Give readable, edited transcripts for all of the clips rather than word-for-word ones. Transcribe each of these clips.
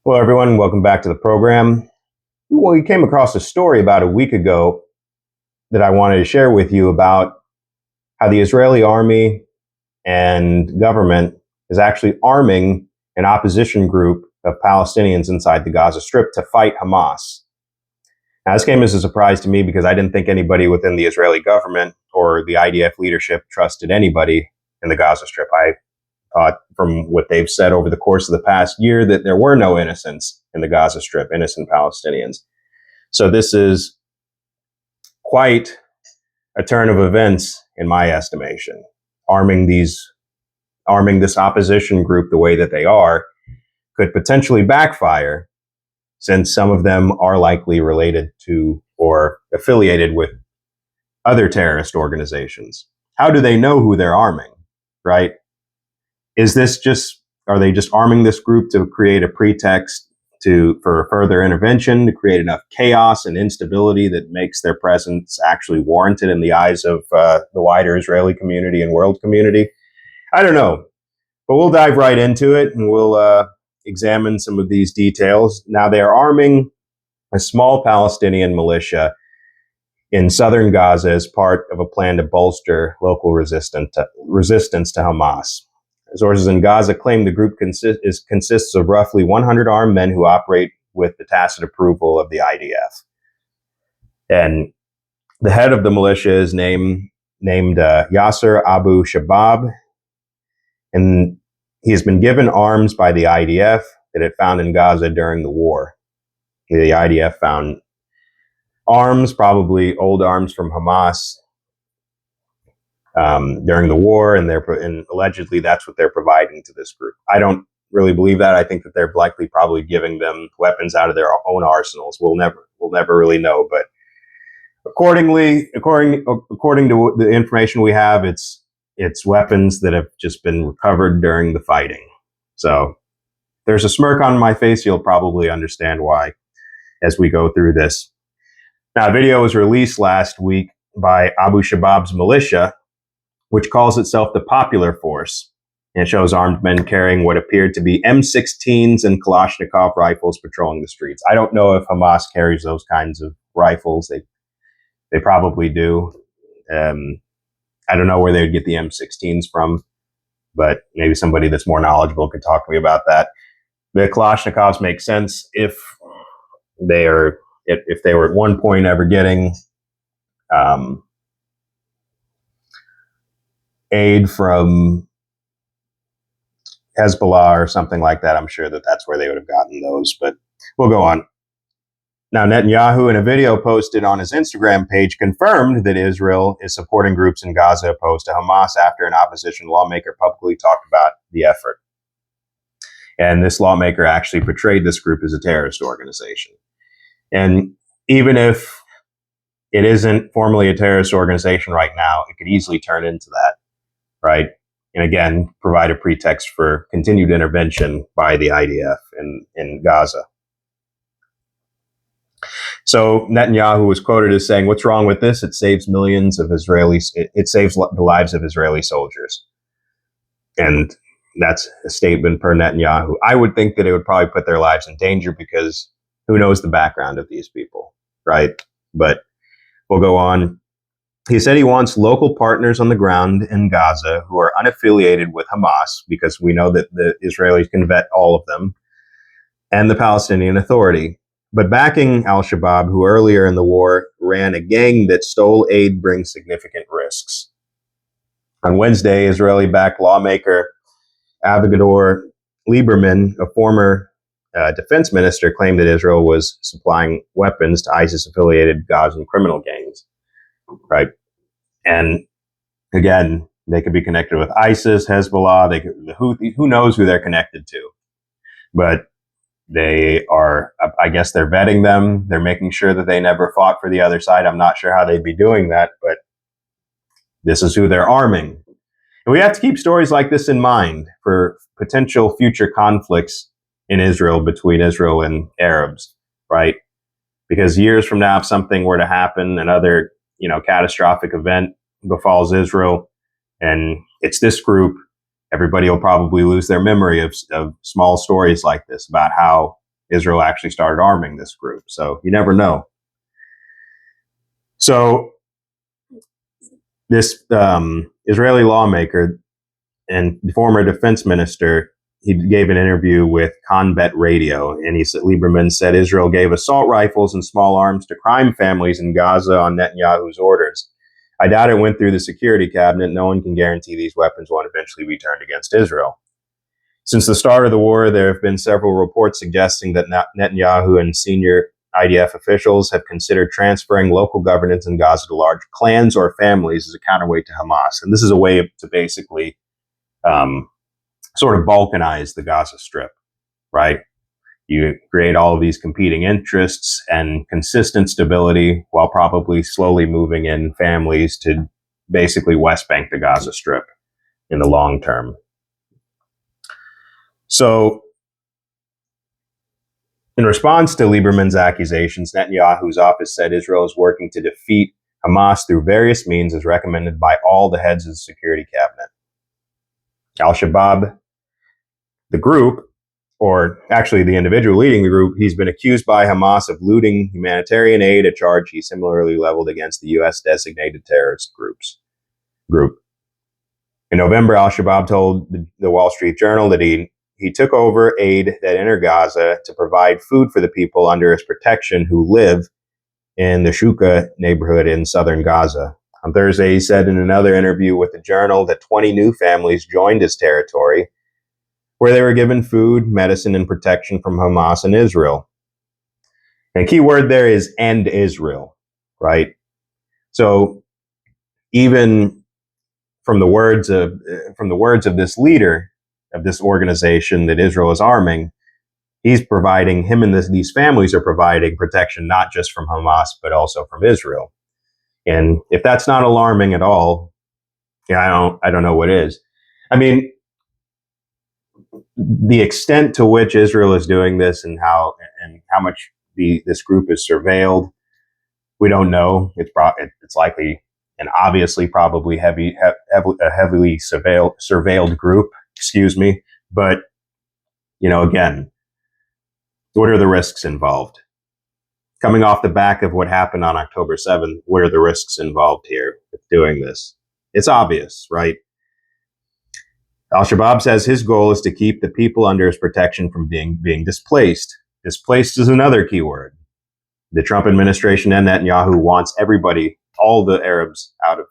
Hello, everyone. Welcome back to the program. Well, we came across a story about a week ago that I wanted to share with you about how the Israeli army and government is actually arming an opposition group of Palestinians inside the Gaza Strip to fight Hamas. Now, this came as a surprise to me because I didn't think anybody within the Israeli government or the IDF leadership trusted anybody in the Gaza Strip. I thought from what they've said over the course of the past year that there were no innocents in the Gaza Strip, innocent Palestinians. So this is quite a turn of events in my estimation. Arming this opposition group the way that they are could potentially backfire, since some of them are likely related to or affiliated with other terrorist organizations. How do they know who they're arming, right? Are they just arming this group to create a pretext for further intervention, to create enough chaos and instability that makes their presence actually warranted in the eyes of the wider Israeli community and world community? I don't know, but we'll dive right into it and we'll examine some of these details. Now, they are arming a small Palestinian militia in southern Gaza as part of a plan to bolster local resistance to Hamas. Sources in Gaza claim the group consists of roughly 100 armed men who operate with the tacit approval of the IDF. And the head of the militia is named Yasser Abu Shabab, and he has been given arms by the IDF that it found in Gaza during the war. The IDF found arms, probably old arms from Hamas, during the war, and allegedly that's what they're providing to this group. I don't really believe that. I think that they're likely probably giving them weapons out of their own arsenals. We'll never really know. But according to the information we have, it's weapons that have just been recovered during the fighting. So there's a smirk on my face. You'll probably understand why as we go through this. Now, a video was released last week by Abu Shabab's militia, which calls itself the Popular Force. And it shows armed men carrying what appeared to be M16s and Kalashnikov rifles patrolling the streets. I don't know if Hamas carries those kinds of rifles. They probably do. I don't know where they would get the M16s from, but maybe somebody that's more knowledgeable could talk to me about that. The Kalashnikovs make sense if they were at one point ever getting aid from Hezbollah or something like that. I'm sure that that's where they would have gotten those, but we'll go on. Now, Netanyahu, in a video posted on his Instagram page, confirmed that Israel is supporting groups in Gaza opposed to Hamas after an opposition lawmaker publicly talked about the effort. And this lawmaker actually portrayed this group as a terrorist organization. And even if it isn't formally a terrorist organization right now, it could easily turn into that, right? And again, provide a pretext for continued intervention by the IDF in Gaza. So Netanyahu was quoted as saying, "What's wrong with this? It saves millions of Israelis. It saves the lives of Israeli soldiers." And that's a statement per Netanyahu. I would think that it would probably put their lives in danger because who knows the background of these people, right? But we'll go on. He said he wants local partners on the ground in Gaza who are unaffiliated with Hamas, because we know that the Israelis can vet all of them, and the Palestinian Authority. But backing al-Shabaab, who earlier in the war ran a gang that stole aid, brings significant risks. On Wednesday, Israeli-backed lawmaker Avigdor Lieberman, a former defense minister, claimed that Israel was supplying weapons to ISIS-affiliated Gazan criminal gangs. Right. And again, they could be connected with ISIS, Hezbollah, the Houthi, who knows who they're connected to. But they are, I guess they're vetting them. They're making sure that they never fought for the other side. I'm not sure how they'd be doing that, but this is who they're arming. And we have to keep stories like this in mind for potential future conflicts in Israel between Israel and Arabs, right? Because years from now, if something were to happen, another catastrophic event befalls Israel, and it's this group, everybody will probably lose their memory of small stories like this about how Israel actually started arming this group. So you never know. So this Israeli lawmaker and former defense minister, he gave an interview with Conbet Radio, and he said Lieberman said Israel gave assault rifles and small arms to crime families in Gaza on Netanyahu's orders. I doubt it went through the security cabinet. No one can guarantee these weapons won't eventually be turned against Israel. Since the start of the war, there have been several reports suggesting that Netanyahu and senior IDF officials have considered transferring local governance in Gaza to large clans or families as a counterweight to Hamas. And this is a way to basically sort of balkanize the Gaza Strip, right? You create all of these competing interests and consistent stability while probably slowly moving in families to basically West Bank the Gaza Strip in the long term. So, in response to Lieberman's accusations, Netanyahu's office said Israel is working to defeat Hamas through various means as recommended by all the heads of the security cabinet. Al-Shabaab, the group, or actually the individual leading the group, he's been accused by Hamas of looting humanitarian aid, a charge he similarly leveled against the U.S. designated terrorist group. In November, Al-Shabaab told the Wall Street Journal that he took over aid that entered Gaza to provide food for the people under his protection who live in the Shuka neighborhood in southern Gaza. On Thursday, he said in another interview with the Journal that 20 new families joined his territory, where they were given food, medicine, and protection from Hamas and Israel. And a key word there is "and Israel," right? So even from the words of this leader of this organization that Israel is arming, he's providing, him and these families are providing protection not just from Hamas but also from Israel. And if that's not alarming at all, I don't know what is. I mean, the extent to which Israel is doing this and how much this group is surveilled, we don't know. It's likely and obviously probably a heavily surveilled group. Excuse me, but again, what are the risks involved? Coming off the back of what happened on October 7th, what are the risks involved here with doing this? It's obvious, right? Al-Shabaab says his goal is to keep the people under his protection from being displaced. Displaced is another key word. The Trump administration and Netanyahu wants everybody, all the Arabs, out of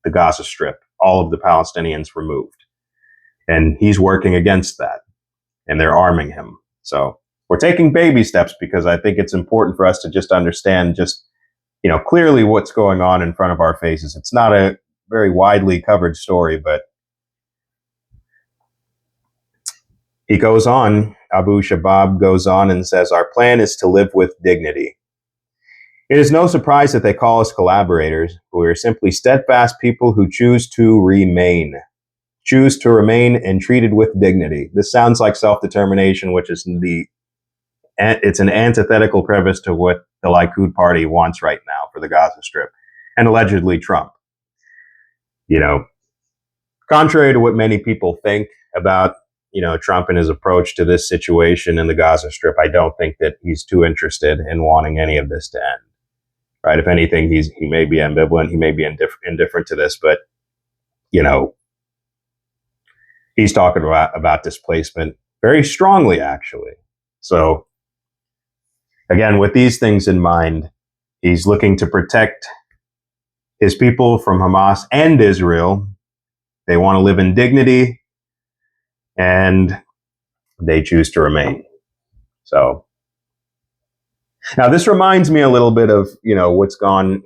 the Gaza Strip, all of the Palestinians removed. And he's working against that. And they're arming him. So we're taking baby steps because I think it's important for us to just understand clearly what's going on in front of our faces. It's not a very widely covered story, but he goes on, Abu Shabab goes on and says, our plan is to live with dignity. It is no surprise that they call us collaborators. We are simply steadfast people who choose to remain and treated with dignity. This sounds like self-determination, which is it's an antithetical premise to what the Likud party wants right now for the Gaza Strip, and allegedly Trump. Contrary to what many people think about, Trump and his approach to this situation in the Gaza Strip, I don't think that he's too interested in wanting any of this to end. Right? If anything, he may be ambivalent, he may be indifferent to this, but he's talking about displacement very strongly, actually. So, again, with these things in mind, he's looking to protect his people from Hamas and Israel. They want to live in dignity, and they choose to remain. So, now this reminds me a little bit of, what's gone,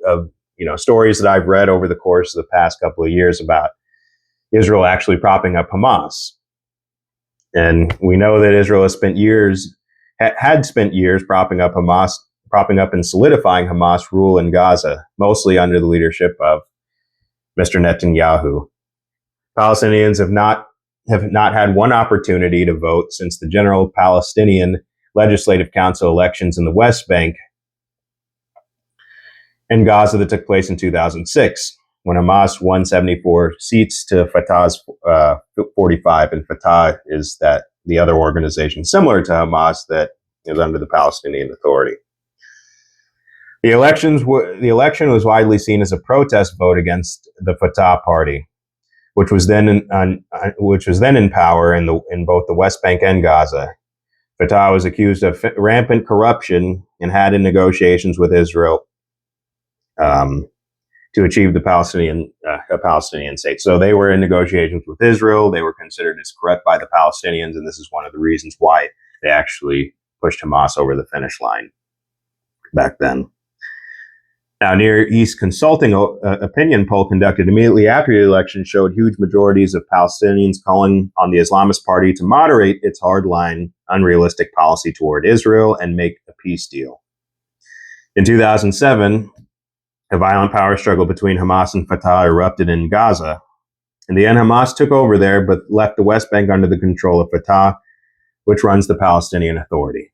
of, stories that I've read over the course of the past couple of years about Israel actually propping up Hamas. And we know that Israel had spent years propping up and solidifying Hamas rule in Gaza, mostly under the leadership of Mr. Netanyahu. Palestinians have not had one opportunity to vote since the General Palestinian Legislative Council elections in the West Bank and Gaza that took place in 2006. when Hamas won 74 seats to Fatah's 45, and Fatah is that the other organization similar to Hamas that is under the Palestinian Authority. The election was widely seen as a protest vote against the Fatah party, which was then in power in both the West Bank and Gaza. Fatah was accused of rampant corruption and had in negotiations with Israel to achieve a Palestinian state. So they were in negotiations with Israel. They were considered as corrupt by the Palestinians, and this is one of the reasons why they actually pushed Hamas over the finish line back then. Now, Near East Consulting opinion poll conducted immediately after the election showed huge majorities of Palestinians calling on the Islamist Party to moderate its hardline, unrealistic policy toward Israel and make a peace deal. In 2007, a violent power struggle between Hamas and Fatah erupted in Gaza. In the end, Hamas took over there, but left the West Bank under the control of Fatah, which runs the Palestinian Authority.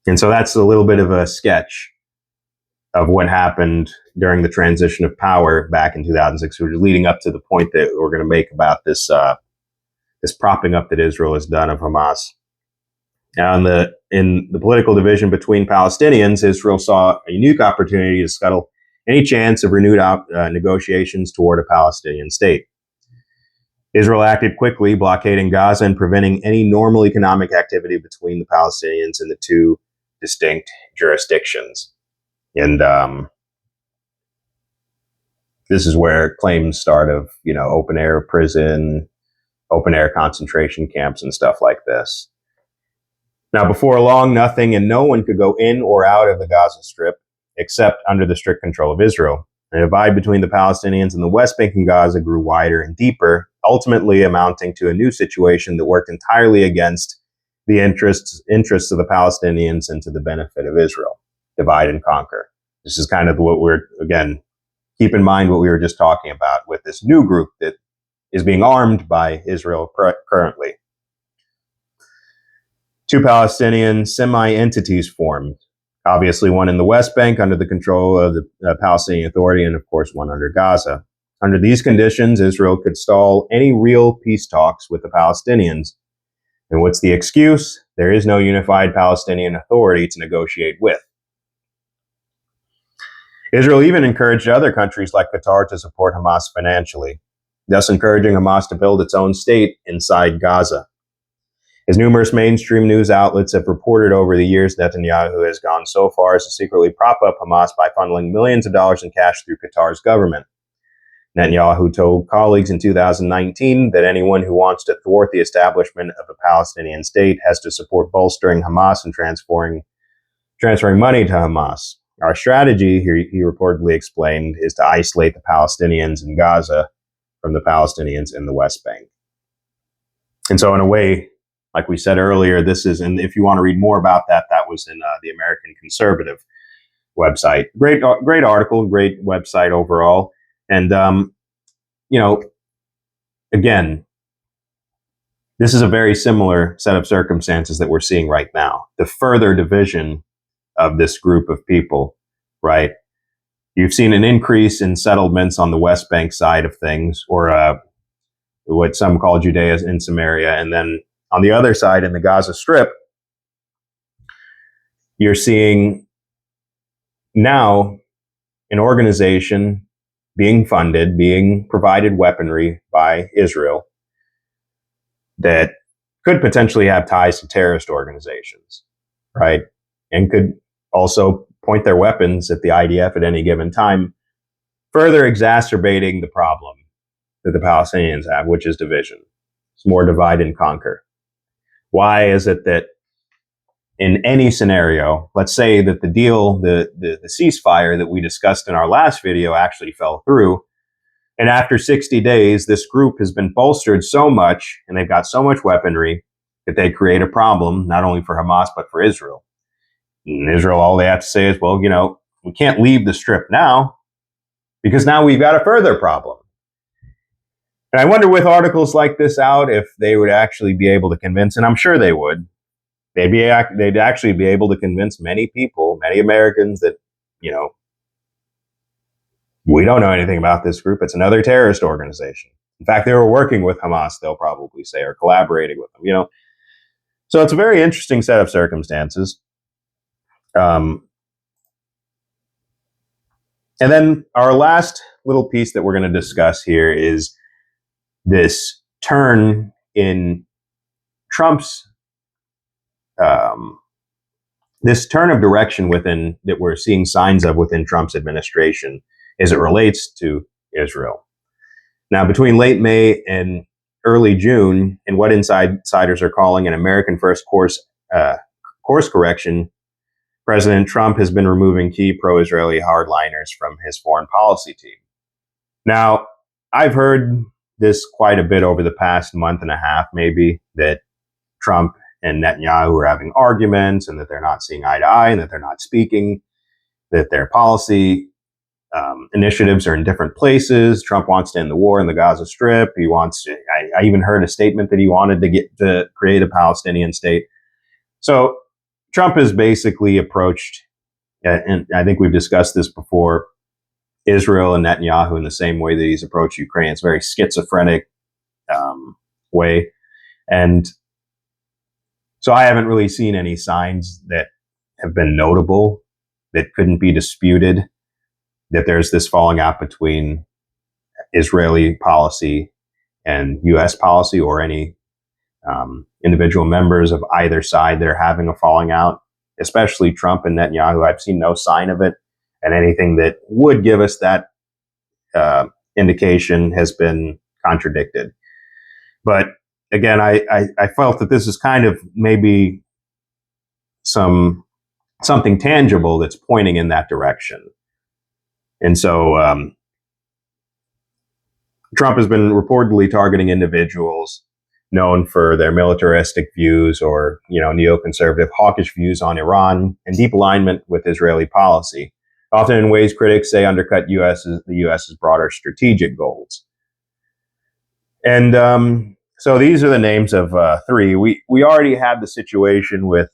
And so that's a little bit of a sketch of what happened during the transition of power back in 2006, which is leading up to the point that we're going to make about this propping up that Israel has done of Hamas. Now, in the political division between Palestinians, Israel saw a unique opportunity to scuttle any chance of renewed negotiations toward a Palestinian state. Israel acted quickly, blockading Gaza and preventing any normal economic activity between the Palestinians and the two distinct jurisdictions. And this is where claims start of, open air prison, open air concentration camps and stuff like this. Now, before long, nothing and no one could go in or out of the Gaza Strip except under the strict control of Israel. The divide between the Palestinians and the West Bank and Gaza grew wider and deeper, ultimately amounting to a new situation that worked entirely against the interests of the Palestinians and to the benefit of Israel. Divide and conquer. This is kind of keep in mind what we were just talking about with this new group that is being armed by Israel currently. Two Palestinian semi-entities formed. Obviously, one in the West Bank under the control of the Palestinian Authority, and of course, one under Gaza. Under these conditions, Israel could stall any real peace talks with the Palestinians. And what's the excuse? There is no unified Palestinian Authority to negotiate with. Israel even encouraged other countries like Qatar to support Hamas financially, thus encouraging Hamas to build its own state inside Gaza. As numerous mainstream news outlets have reported over the years, Netanyahu has gone so far as to secretly prop up Hamas by funneling millions of dollars in cash through Qatar's government. Netanyahu told colleagues in 2019 that anyone who wants to thwart the establishment of a Palestinian state has to support bolstering Hamas and transferring money to Hamas. Our strategy, he reportedly explained, is to isolate the Palestinians in Gaza from the Palestinians in the West Bank. And so in a way, like we said earlier, and if you want to read more about that, that was in the American Conservative website. Great article, great website overall. And, again, this is a very similar set of circumstances that we're seeing right now. The further division of this group of people, right? You've seen an increase in settlements on the West Bank side of things, or what some call Judea in Samaria. And then on the other side, in the Gaza Strip, you're seeing now an organization being funded, being provided weaponry by Israel that could potentially have ties to terrorist organizations, right? And could also point their weapons at the IDF at any given time, further exacerbating the problem that the Palestinians have, which is division. It's more divide and conquer. Why is it that in any scenario, let's say that the deal, the ceasefire that we discussed in our last video actually fell through, and after 60 days, this group has been bolstered so much, and they've got so much weaponry, that they create a problem, not only for Hamas, but for Israel. In Israel, all they have to say is, well, we can't leave the Strip now, because now we've got a further problem. And I wonder with articles like this out, if they would actually be able to convince, and I'm sure they would, they'd actually be able to convince many people, many Americans that, We don't know anything about this group. It's another terrorist organization. In fact, they were working with Hamas, they'll probably say, or collaborating with them. So it's a very interesting set of circumstances. Um, and then our last little piece that we're going to discuss here is this turn in Trump's this turn of direction that we're seeing signs of within Trump's administration as it relates to Israel. Now, between late May and early June, in what insiders are calling an American first course correction, President Trump has been removing key pro-Israeli hardliners from his foreign policy team. Now, I've heard this quite a bit over the past month and a half, maybe, that Trump and Netanyahu are having arguments and that they're not seeing eye to eye and that they're not speaking, that their policy initiatives are in different places. Trump wants to end the war in the Gaza Strip. He wants to, I even heard a statement that he wanted to get to create a Palestinian state. So Trump has basically approached, and I think we've discussed this before, Israel and Netanyahu in the same way that he's approached Ukraine. It's a very schizophrenic way. And so I haven't really seen any signs that have been notable that couldn't be disputed, that there's this falling out between Israeli policy and U.S. policy, or any individual members of either side that are having a falling out, especially Trump and Netanyahu. I've seen no sign of it, and anything that would give us that indication has been contradicted. But again, I felt that this is kind of maybe something tangible that's pointing in that direction. And so Trump has been reportedly targeting individuals known for their militaristic views or, neoconservative hawkish views on Iran and deep alignment with Israeli policy, often in ways critics say undercut the U.S.'s broader strategic goals. And so these are the names of three. We already had the situation with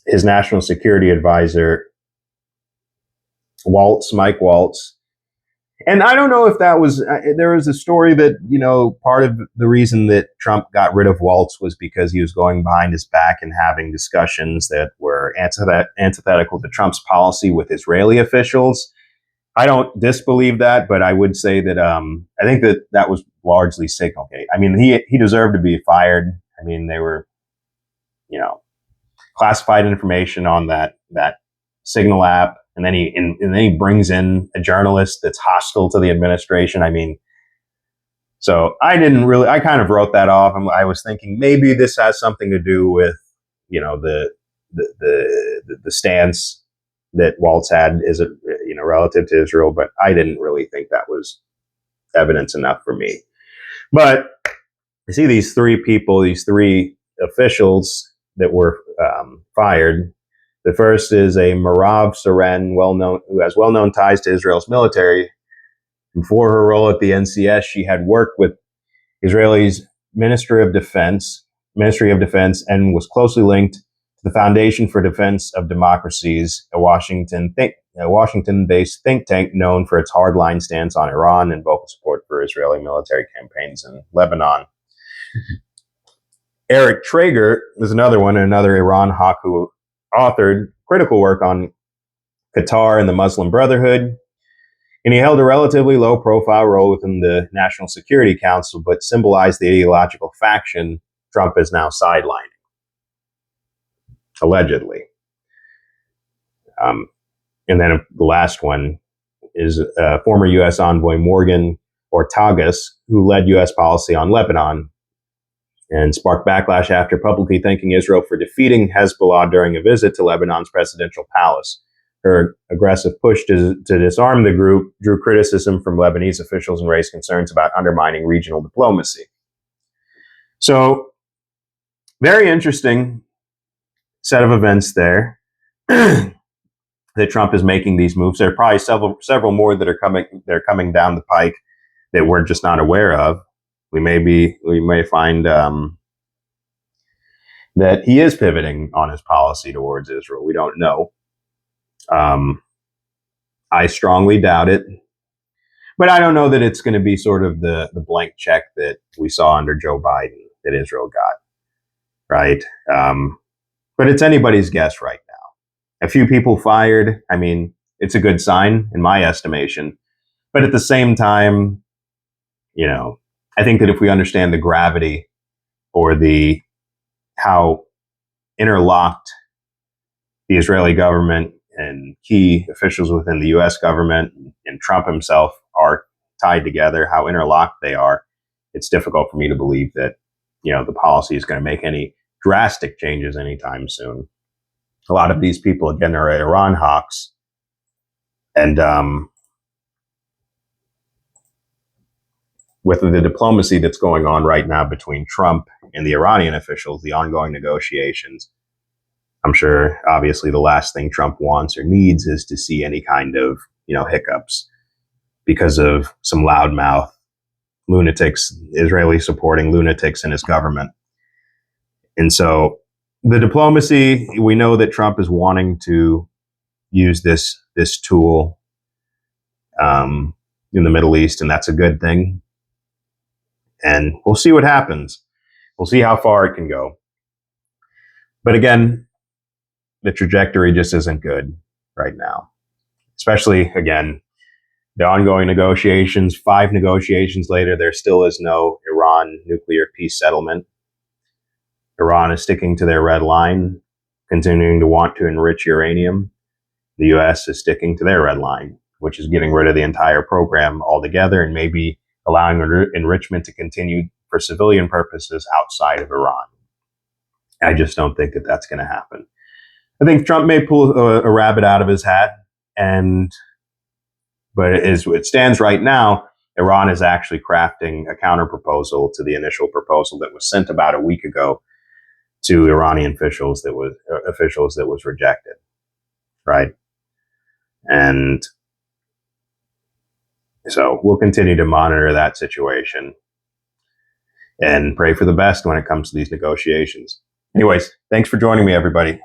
his national security advisor, Mike Waltz. And I don't know if that was, there was a story that, part of the reason that Trump got rid of Waltz was because he was going behind his back and having discussions that were antithetical to Trump's policy with Israeli officials. I don't disbelieve that, but I would say that I think that was largely Signalgate. I mean, he deserved to be fired. I mean, they were, classified information on that Signal app, and then he brings in a journalist that's hostile to the administration. I mean, so I kind of wrote that off. I was thinking maybe this has something to do with, the stance that Waltz had is relative to Israel, but I didn't really think that was evidence enough for me. But I see these three officials that were fired. The first is a Marav Seren, who has well-known ties to Israel's military. Before her role at the NCS, she had worked with Israel's Ministry of Defense, and was closely linked to the Foundation for Defense of Democracies, a Washington-based think tank known for its hardline stance on Iran and vocal support for Israeli military campaigns in Lebanon. Eric Traeger is another Iran hawk who authored critical work on Qatar and the Muslim Brotherhood, and he held a relatively low-profile role within the National Security Council, but symbolized the ideological faction Trump is now sidelining, allegedly. And then the last one is former U.S. envoy Morgan Ortagus, who led U.S. policy on Lebanon and sparked backlash after publicly thanking Israel for defeating Hezbollah during a visit to Lebanon's presidential palace. Her aggressive push to disarm the group drew criticism from Lebanese officials and raised concerns about undermining regional diplomacy. So, very interesting set of events there that Trump is making these moves. There are probably several more that are coming down the pike that we're just not aware of. We may find that he is pivoting on his policy towards Israel. We don't know. I strongly doubt it. But I don't know that it's going to be sort of the blank check that we saw under Joe Biden that Israel got, right? But it's anybody's guess right now. A few people fired. I mean, it's a good sign in my estimation. But at the same time, I think that if we understand the gravity or how interlocked the Israeli government and key officials within the U.S. government and Trump himself are tied together, how interlocked they are, it's difficult for me to believe that, the policy is going to make any drastic changes anytime soon. A lot of these people, again, are Iran hawks. And with the diplomacy that's going on right now between Trump and the Iranian officials, the ongoing negotiations, I'm sure, obviously, the last thing Trump wants or needs is to see any kind of, hiccups because of some loudmouth lunatics, Israeli supporting lunatics in his government. And so the diplomacy, we know that Trump is wanting to use this tool in the Middle East, and that's a good thing. And we'll see what happens. We'll see how far it can go. But again, the trajectory just isn't good right now. Especially, again, the ongoing negotiations. 5 negotiations later, there still is no Iran nuclear peace settlement. Iran is sticking to their red line, continuing to want to enrich uranium. The U.S. is sticking to their red line, which is getting rid of the entire program altogether and maybe allowing enrichment to continue for civilian purposes outside of Iran. I just don't think that that's going to happen. I think Trump may pull a rabbit out of his hat, but as it stands right now, Iran is actually crafting a counter proposal to the initial proposal that was sent about a week ago to Iranian officials that was rejected, right? And so we'll continue to monitor that situation and pray for the best when it comes to these negotiations. Anyways, thanks for joining me, everybody.